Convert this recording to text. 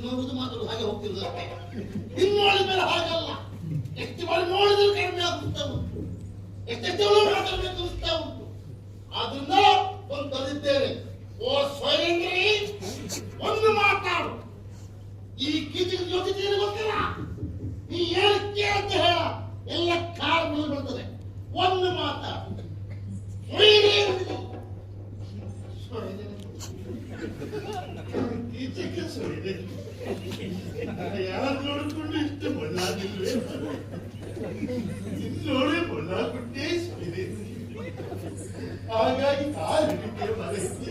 ಇನ್ನೊಂದು ಮಾತಾಡೋದು ಹಾಗೆ ಹೋಗ್ತಿರೋದಷ್ಟೇ. ಇನ್ನೋಳ ಮೇಲೆ ಹಾಗಲ್ಲ. ಎಷ್ಟು ಬಾರಿ ನೋಡಿದ್ರು ಕಡಿಮೆ ಆಗುತ್ತಾ ಉಂಟು, ಎಷ್ಟೆಷ್ಟು ಮಾತಾಡಬೇಕು ಅನಿಸ್ತಾ ಉಂಟು. ಅದನ್ನ ಒಂದು ತಂದಿದ್ದೇನೆ. ಓ ಸ್ವಯಂಗ್ರಿ, ಒಂದು ಮಾತಾಡು. ಈ ಕೀಚಿನ ಜೊತೆ ಗೊತ್ತಿಲ್ಲ, ನೀ ಏನಕ್ಕೆ ಅಂತ ಹೇಳ ಎಲ್ಲ ಕಾರ್ ಮೇಲೆ ಬರ್ತದೆ. ಒಂದು ಮಾತಾಡು. ಈಚೆಗೆ ಸೊಯ್ದೆ ಯಾರು ನೋಡಿಕೊಂಡು ಇಷ್ಟು ಬಳ್ಳಾಗಿಲ್ವೇ? ನೋಡಿ ಬಳ್ಳಾಗುಟ್ಟೇ ಸೊಯ್ದೆ. ಹಾಗಾಗಿ ಕಾಲು ಹಿಡಿಕೆ ಮರೆಸಿ